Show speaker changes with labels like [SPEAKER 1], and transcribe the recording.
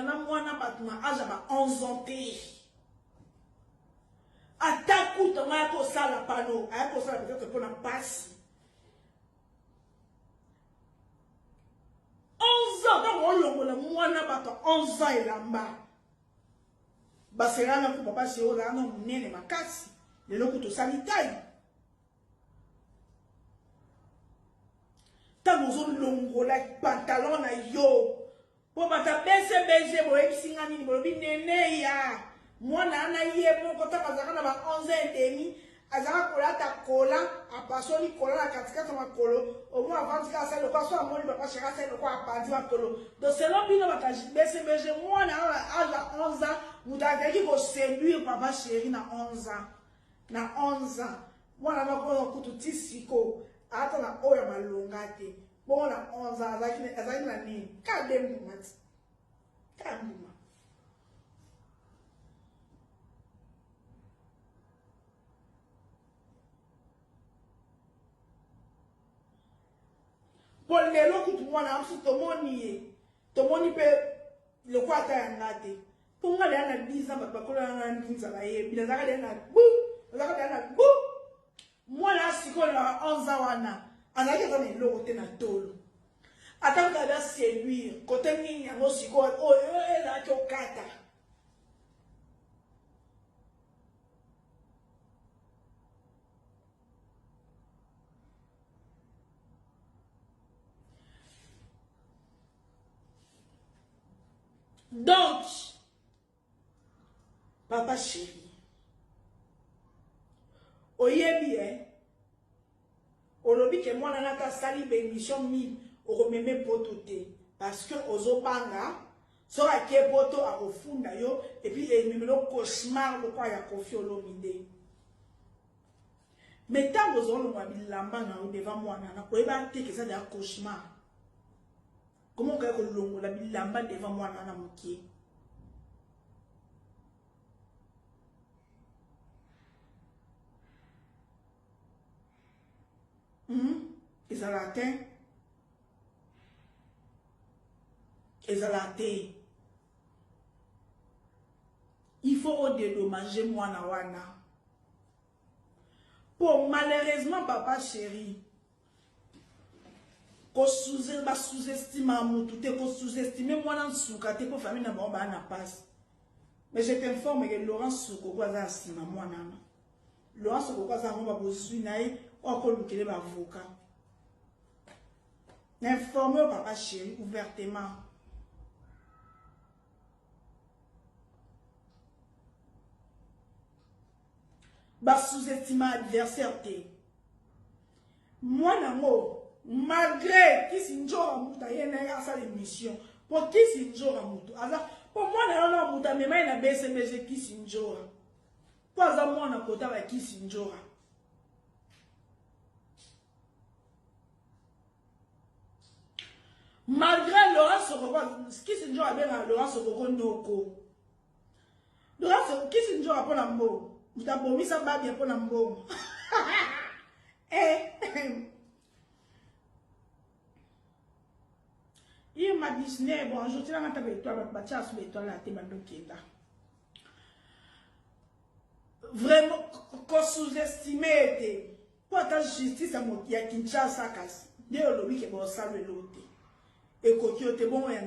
[SPEAKER 1] na mwana batuma aja ba 11 ans te. Ataku to ma ko sala pano, ay ko sala peut-être pour na passe. 11 ans donc on longola mwana bato 11 ans elamba. Baserana ko papa se ola no munene makasi. Lelo ko to sanitaire. Tango longola pantalon na yo. Po bata BCBG bo ebisinga nini bo binene ya. Mwana ana ye mo kota bazaka na ba 11 ans et demi. Azaka kola ta kola apasoni kola na katikati makolo. Au moins avant ka sa le kwa so amoni papa cheka sa le kwa apandi makolo. Donc selon bino bata BCBG mwana a 11 ans muta ki ko séduire papa chéri na 11 ans. Na 11 ans. Mwana na ko kututi siko. Ata na oya malonga te. Bon na 11 ans azaki na nini? Ka demu mati. Ka mbuma. Pour les gens qui tomoni pe le quoi ta ngate. Pour nga na 10 ans ba ko na ndinza ba ye. Bila zaka na bu, zaka na bu. Moi là siko na 11 ans wana. Anaki za ni loko te na tolo. Ataka da séduire, côté nini yango siko o la chokata. Donc, papa chéri, oyebi olobi ke mwana nata sali bémission mille okomeme poto te parce que ozopanga soka ke poto akofunda yo et puis ememelo cauchemar lokwa ya kofi olomide. Mais tant que ozolongwa bilamba na yo devant mwana na koyeba te ke ça de cauchemar. Comment on peut longo la bilamba devant moi na mokie? Ezalate. Il faut dédommager moi na wana. Pour malheureusement papa chéri. Ko sous-estime amutu te ko sous-estime mwana nsuka te ko famille na ba na passe. Mais je t'informe que Laurent Souko ko za sima mwana na. Laurent Souko ko za ngomba bozui nae o ko lukele ba avocat. N'informer au papa chéri ouvertement. Ba sous-estime adversaire te. Mwana mo malgré qui s'injora muta yena ya sa l'émission pour qui s'injora mutu alors pour moi na muta mais na BCBG qui s'injora pour ça moi na kota ba qui s'injora malgré Laurent Sokoko qui s'injora bien Laurent Sokoko ndoko Laurent qui s'injora pour lambo muta bomisa ba bien pour lambo il m'a dit, bon, je suis là, je vais te vraiment, qu'on sous-estimé, pour ta justice, il y a Kinshasa, il y a le week-end, il y a l'autre. Et qu'il y a bon, il y a